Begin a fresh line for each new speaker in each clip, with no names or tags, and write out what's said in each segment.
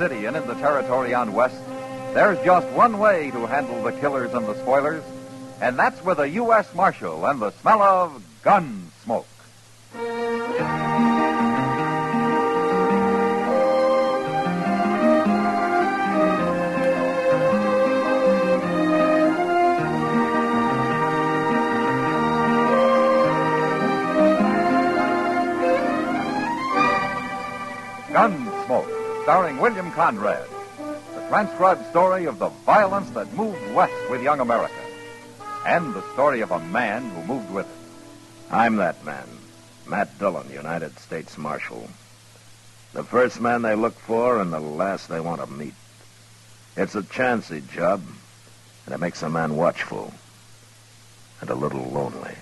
city and in the territory on West, there's just one way to handle the killers and the spoilers, and that's with a U.S. Marshal and the smell of Gunsmoke. Gunsmoke, starring William Conrad. The transcribed story of the violence that moved west with young America. And the story of a man who moved with it.
I'm that man, Matt Dillon, United States Marshal. The first man they look for and the last they want to meet. It's a chancy job, and it makes a man watchful and a little lonely.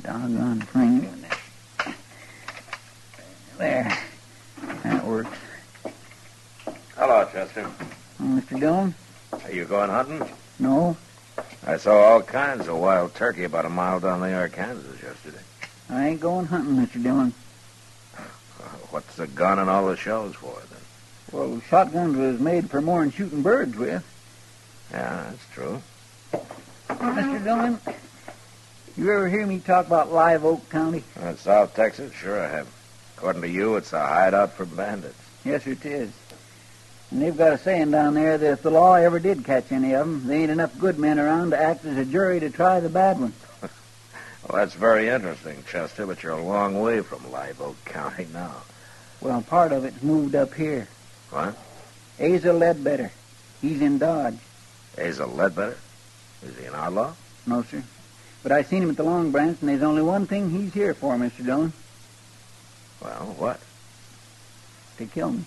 Doggone thing. There. That works.
Hello, Chester.
Mr. Dillon?
Are you going hunting?
No.
I saw all kinds of wild turkey about a mile down the Arkansas yesterday.
I ain't going hunting, Mr. Dillon.
What's the gun and all the shells for, then?
Well, shotguns was made for more than shooting birds with.
Yeah, that's true.
Mr. Dillon, you ever hear me talk about Live Oak County?
South Texas? Sure I have. According to you, it's a hideout for bandits.
Yes, it is. And they've got a saying down there that if the law ever did catch any of them, there ain't enough good men around to act as a jury to try the bad ones.
Well, that's very interesting, Chester, but you're a long way from Live Oak County now.
Well, part of it's moved up here.
What?
Asa Ledbetter. He's in Dodge.
Asa Ledbetter? Is he an outlaw?
No, sir. But I seen him at the Long Branch, and there's only one thing he's here for, Mr. Dillon.
Well, what?
To kill me.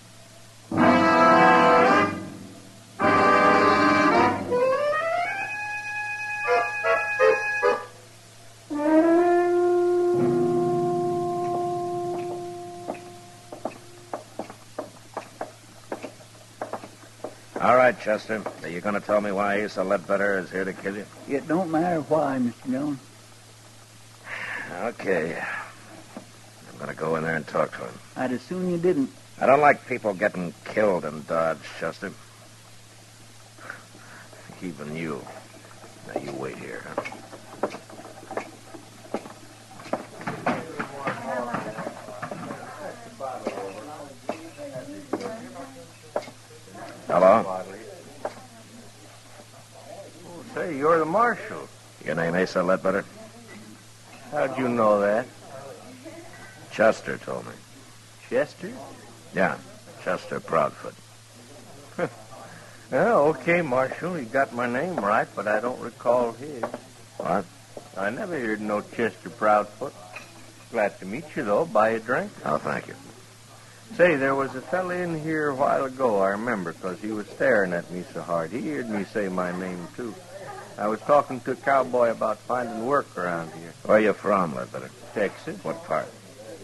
All right, Chester. Are you going to tell me why Asa Ledbetter is here to kill you?
It don't matter why, Mr. Dillon.
Okay. I'm going to go in there and talk to him.
I'd as soon you didn't.
I don't like people getting killed in Dodge, Chester. Even you. Now, you wait here, huh? Hello?
Oh, say, you're the marshal.
Your name Asa Ledbetter?
How'd you know that?
Chester told me.
Chester?
Yeah, Chester Proudfoot.
Oh, okay, Marshal. You got my name right, but I don't recall his.
What?
I never heard no Chester Proudfoot. Glad to meet you, though. Buy a drink?
Oh, thank you.
Say, there was a fella in here a while ago, I remember, because he was staring at me so hard. He heard me say my name, too. I was talking to a cowboy about finding work around here.
Where you from, Ledbetter?
Texas.
What part?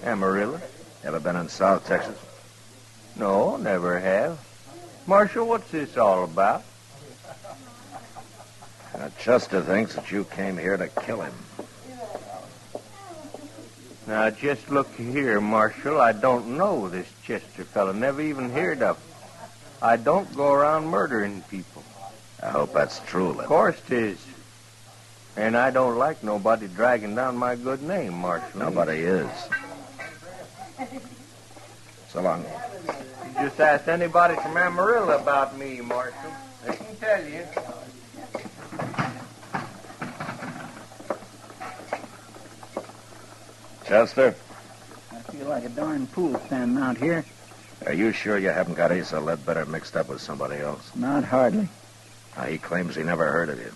Amarillo.
Ever been in South Texas?
No, never have. Marshal, what's this all about?
Chester thinks that you came here to kill him.
Now, just look here, Marshal. I don't know this Chester fella. Never even heard of him. I don't go around murdering people.
I hope that's true, Ledbetter.
Of course 'tis. And I don't like nobody dragging down my good name, Marshal.
Nobody is. So long.
You just ask anybody from Amarillo about me, Marshal. They can tell you.
Chester,
I feel like a darn fool standing out here.
are you sure you haven't got Asa Ledbetter mixed up with somebody else?
Not hardly.
He claims he never heard of you.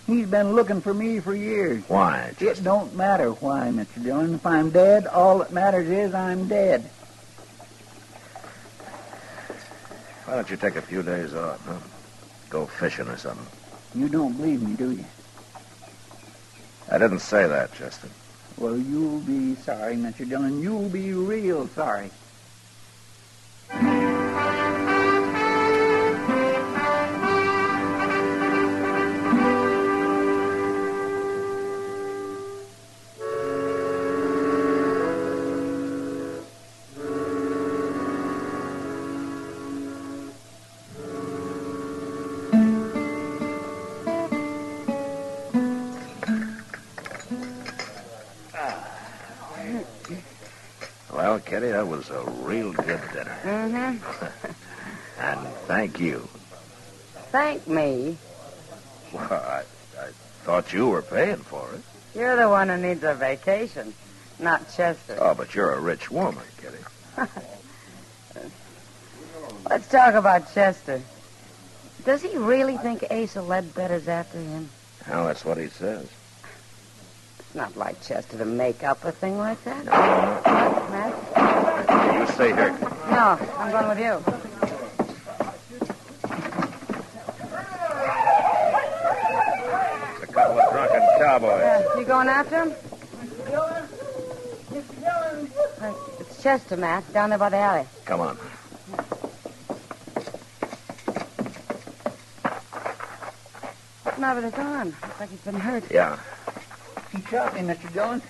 He's been looking for me for years.
Why,
It
Chester?
don't matter why, Mr. Dillon. If I'm dead, all that matters is I'm dead.
Why don't you take a few days off, huh? Go fishing or something.
You don't believe me, do you?
I didn't say that, Chester.
Well, you'll be sorry, Mr. Dillon. You'll be real sorry.
Well, Kitty, that was a real good dinner.
Mm-hmm.
And thank you.
Thank me.
Well, I thought you were paying for it.
You're the one who needs a vacation, not Chester.
Oh, but you're a rich woman, Kitty.
Let's talk about Chester. Does he really think Asa Ledbetter's after him?
Well, that's what he says.
It's not like Chester to make up a thing like that.
No.
What, Matt?
You stay here.
No, I'm going with you.
It's a couple of drunken cowboys.
You going after him? It's Chester, Matt, down there by the alley.
Come on.
What's the matter with his arm? Looks like he's been hurt.
Yeah.
He shot me, Mr. Dillon.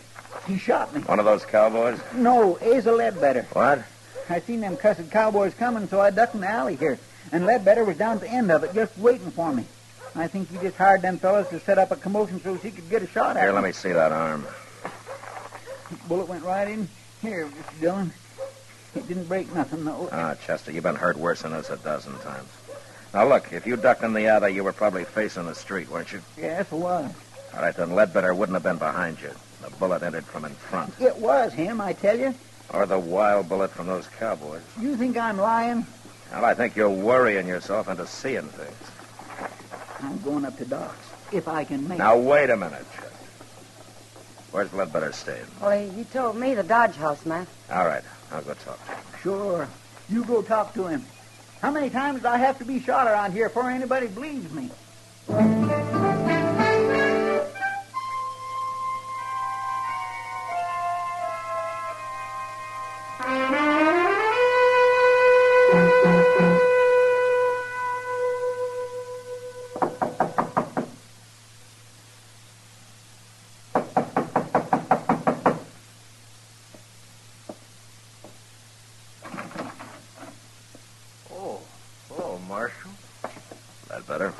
He shot me.
One of those cowboys?
No, Asa Ledbetter.
What?
I seen them cussed cowboys coming, so I ducked in the alley here. And Ledbetter was down at the end of it, just waiting for me. I think he just hired them fellas to set up a commotion so he could get a shot at
Here,
me.
let me see that arm.
Bullet went right in here, Mr. Dillon. It didn't break nothing, though.
Ah, Chester, you've been hurt worse than this a dozen times. Now, look, if you ducked in the alley, you were probably facing the street, weren't you?
Yes, it was.
All right, then Ledbetter wouldn't have been behind you. The bullet entered from in front.
It was him, I tell you.
Or the wild bullet from those cowboys.
You think I'm lying?
Well, I think you're worrying yourself into seeing things.
I'm going up to Doc's, if I can make
Now,
it.
wait a minute, Chester. Where's Ledbetter staying?
Well, he told me the Dodge House, Matt.
All right, I'll go talk to him.
Sure. You go talk to him. How many times do I have to be shot around here before anybody believes me?
Oh, Marshal.
Ledbetter.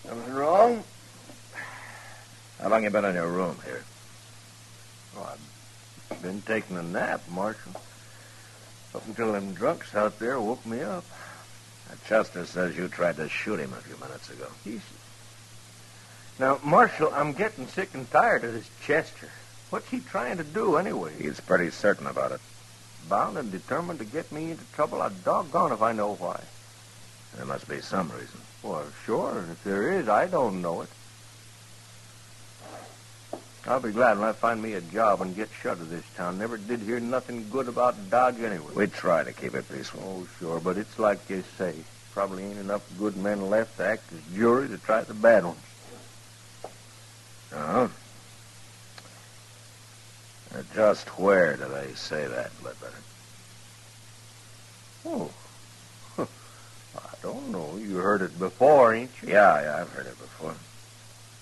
Something wrong?
How long you been in your room here?
Oh, I've been taking a nap, Marshal. Up until them drunks out there woke me up.
Chester says you tried to shoot him a few minutes ago.
Now, Marshal, I'm getting sick and tired of this Chester. What's he trying to do anyway?
He's pretty certain about it.
Bound and determined to get me into trouble. I'm doggone if I know why.
There must be some reason.
Well, sure. If there is, I don't know it. I'll be glad when I find me a job and get shut of this town. Never did hear nothing good about Dodge anyway.
We try to keep it peaceful.
Oh, sure, but it's like you say. Probably ain't enough good men left to act as jury to try the bad ones.
Uh-huh. Just where do they say that, Ledbetter?
Oh, I don't know. You heard it before, ain't you?
Yeah, I've heard it before.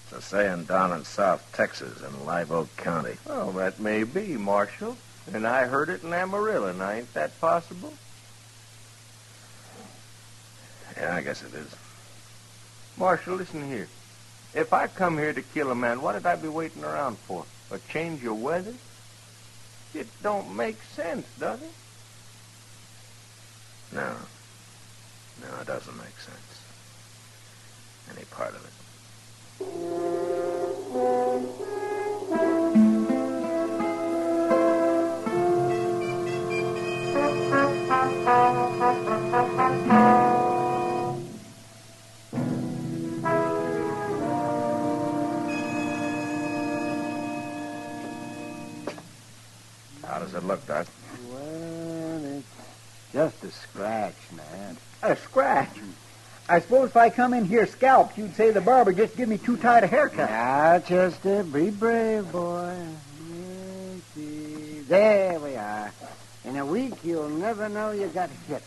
It's a saying down in South Texas in Live Oak County.
Well, that may be, Marshal. And I heard it in Amarillo. Now, ain't that possible?
Yeah, I guess it is.
Marshal, listen here. If I come here to kill a man, what did I be waiting around for? A change of weather? It don't make sense, does it?
No, it doesn't make sense. Any part of it. How does it look, Doc?
Well, it's just a scratch, man.
A scratch? I suppose if I come in here scalped, you'd say the barber just give me too tight a haircut.
Now, Chester, be brave, boy. Let's see. There we are. In a week, you'll never know you got hit.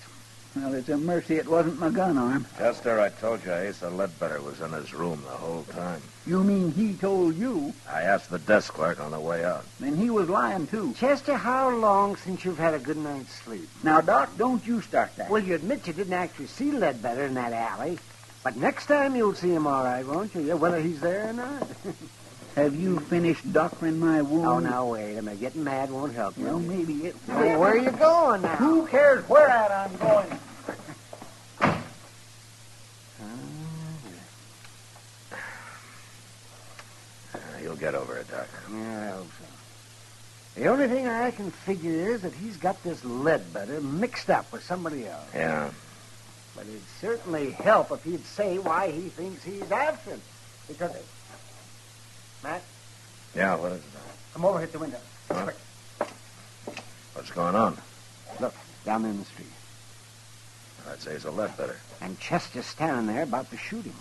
Well, it's a mercy it wasn't my gun arm.
Chester, I told you Asa Ledbetter was in his room the whole time.
You mean he told you?
I asked the desk clerk on the way out.
Then he was lying, too.
Chester, how long since you've had a good night's sleep?
Now, Doc, don't you start that.
Well, you admit you didn't actually see Ledbetter in that alley. But next time you'll see him all right, won't you? Yeah, whether he's there or not.
Have you finished doctoring my wound?
Oh, now, wait a minute. Getting mad won't help you.
Well, maybe it will.
Well, where are you going now?
Who cares where at I'm going?
You'll get over it, Doc.
Yeah, I hope so. The only thing I can figure is that he's got this Ledbetter mixed up with somebody else.
Yeah.
But it'd certainly help if he'd say why he thinks he's absent. Because... Matt,
Yeah, what is it?
come over, hit the window.
Huh?
Quick.
What's going on?
Look, down in the street.
I'd say it's a Ledbetter.
And Chester's standing there about to shoot him.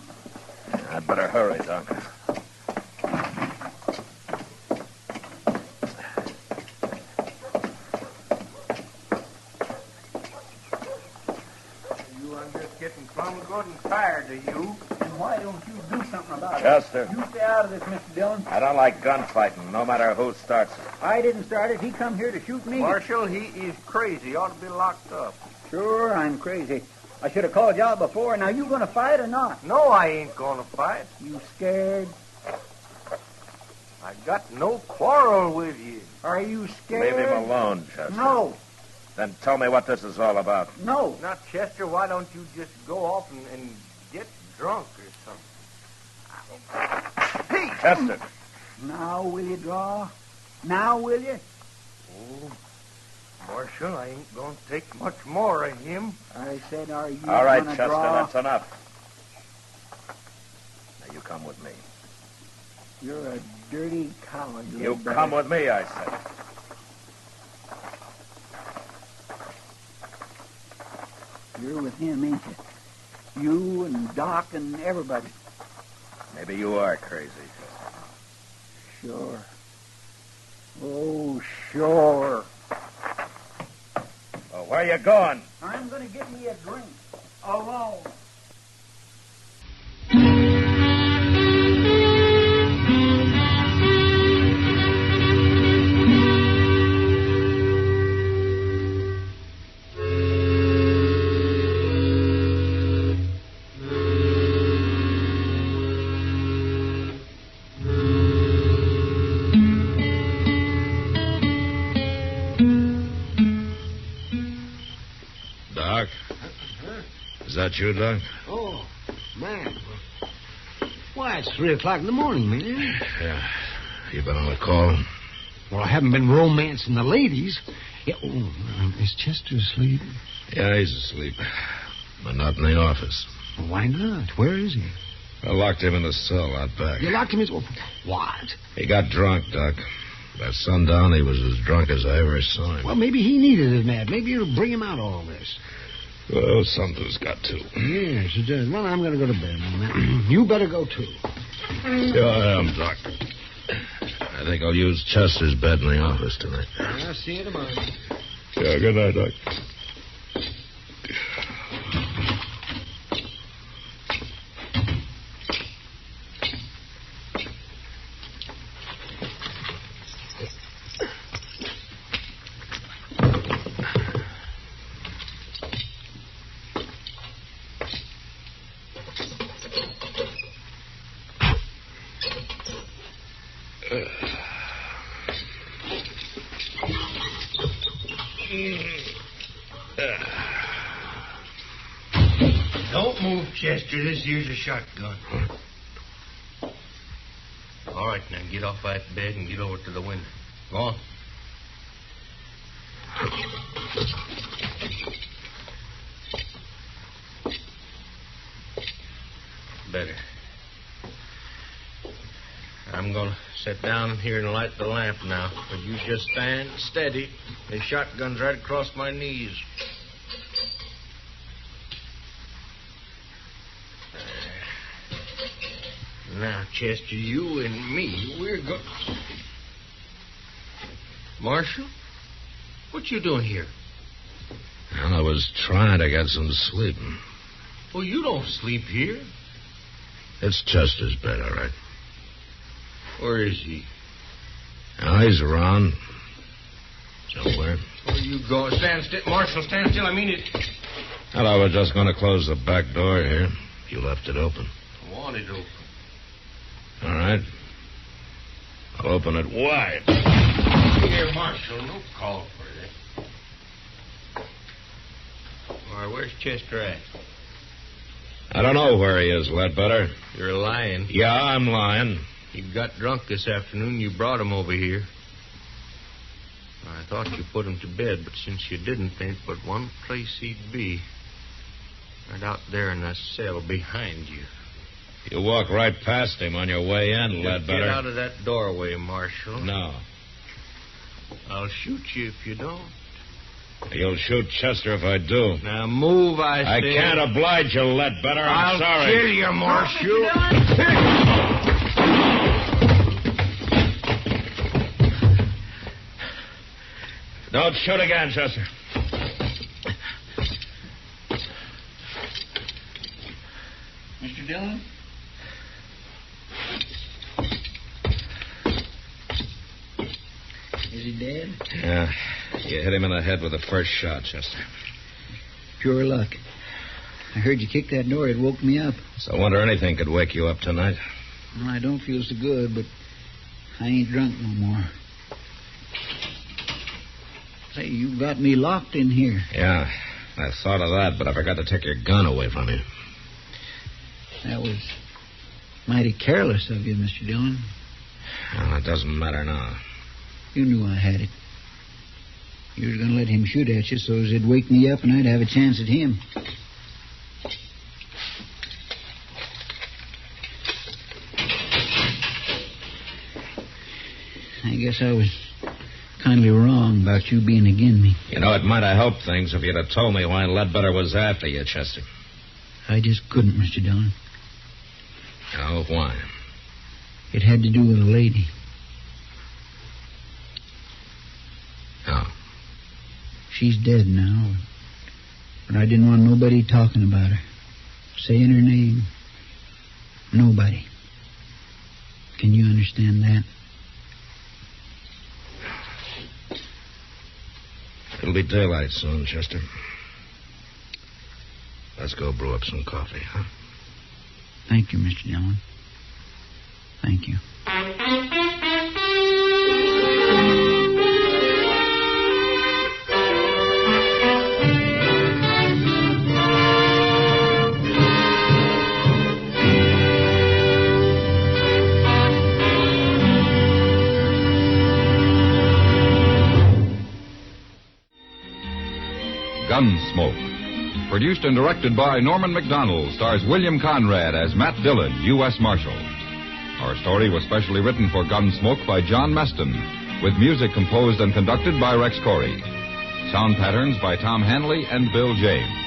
I'd better hurry, Doc.
I'm just getting plumb good and tired of you.
And why don't you do something about
Chester.
it? You stay out of this, Mr. Dillon.
I don't like gunfighting, no matter who starts it.
I didn't start it. He come here to shoot me.
Marshal, he is crazy. Ought to be locked up.
Sure, I'm crazy. I should have called you out before. Now, you going to fight or not?
No, I ain't gonna fight.
You scared?
I got no quarrel with you.
Are you scared?
Leave him alone, Chester.
No,
Then tell me what this is all about.
no.
Now, Chester, why don't you just go off and get drunk or something? Hey!
Chester.
Now will you draw? Now will you?
Oh, Marshal, I ain't gonna take much more of him.
I said, are you
All right,
gonna
Chester,
draw?
that's enough. Now, you come with me.
You're a dirty coward.
You
Ledbetter.
come with me, I said.
You're with him, ain't you? You and Doc and everybody.
Maybe you are crazy.
Sure. Oh, sure.
Well, where you going?
I'm going to get me a drink. Alone.
Doc? Is that you, Doc?
Oh, man. Why, it's 3 o'clock in the morning, man.
Yeah. You been on a call?
Well, I haven't been romancing the ladies. Yeah, is Chester asleep?
Yeah, he's asleep. But not in the office.
Well, why not? Where is he?
I locked him in the cell out back.
You locked him in... What?
He got drunk, Doc. By sundown, he was as drunk as I ever saw him.
Well, maybe he needed it, Matt. Maybe it'll bring him out all this.
Well, something's got to.
Yes, it does. Well, I'm going to go to bed now, Matt. You better go, too.
Yeah, I am, Doc. I think I'll use Chester's bed in the office tonight.
I'll see you tomorrow.
Yeah, good night, Doc.
Don't move, Chester. This here's a shotgun. All right, now get off that bed and get over to the window. Go on. Better. I'm going to sit down here and light the lamp now. But you just stand steady. The shotgun's right across my knees. Now, Chester, you and me, we're going... Marshal? What you doing here?
Well, I was trying to get some sleep.
Well, you don't sleep here.
It's Chester's bed, all right.
Where is he?
Oh, he's around. Somewhere.
Where you going? Stand still. Marshal, stand still. I mean it.
Well, I was just going to close the back door here. You left it open.
I want it open.
All right. I'll open it wide.
Here, Marshal, no call for that. All right, where's Chester at?
I don't know where he is, Ledbetter.
You're lying.
Yeah, I'm lying.
He got drunk this afternoon. You brought him over here. I thought you put him to bed, but since you didn't, there ain't but one place he'd be. Right out there in that cell behind you.
You walk right past him on your way in, Ledbetter.
Get out of that doorway, Marshal.
No.
I'll shoot you if you don't.
You'll shoot Chester if I do.
Now move, I say.
I can't oblige you, Ledbetter. I'm sorry.
I'll kill you, Marshal.
Don't shoot again, Chester.
Mr. Dillon? Is he dead?
Yeah. You hit him in the head with the first shot, Chester.
Pure luck. I heard you kick that door. It woke me up.
So I wonder anything could wake you up tonight.
Well, I don't feel so good, but I ain't drunk no more. Say, you got me locked in here.
Yeah, I thought of that, but I forgot to take your gun away from you.
That was mighty careless of you, Mr. Dillon.
Well, it doesn't matter now.
You knew I had it. You was going to let him shoot at you so as it'd wake me up and I'd have a chance at him. I guess I was kindly wrong about you being agin me.
You know, it might have helped things if you'd have told me why Ledbetter was after you, Chester.
I just couldn't, Mr. Dillon.
Oh, why?
It had to do with a lady.
Oh.
She's dead now, but I didn't want nobody talking about her, saying her name. Nobody. Can you understand that?
It'll be daylight soon, Chester. Let's go brew up some coffee, huh?
Thank you, Mr. Dillon. Thank you.
Gunsmoke. Produced and directed by Norman McDonald, stars William Conrad as Matt Dillon, U.S. Marshal. Our story was specially written for Gunsmoke by John Meston, with music composed and conducted by Rex Corey. Sound patterns by Tom Hanley and Bill James.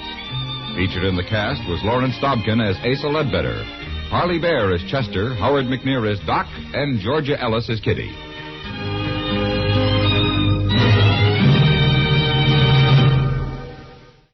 Featured in the cast was Lawrence Dobkin as Asa Ledbetter, Harley Bear as Chester, Howard McNear as Doc, and Georgia Ellis as Kitty.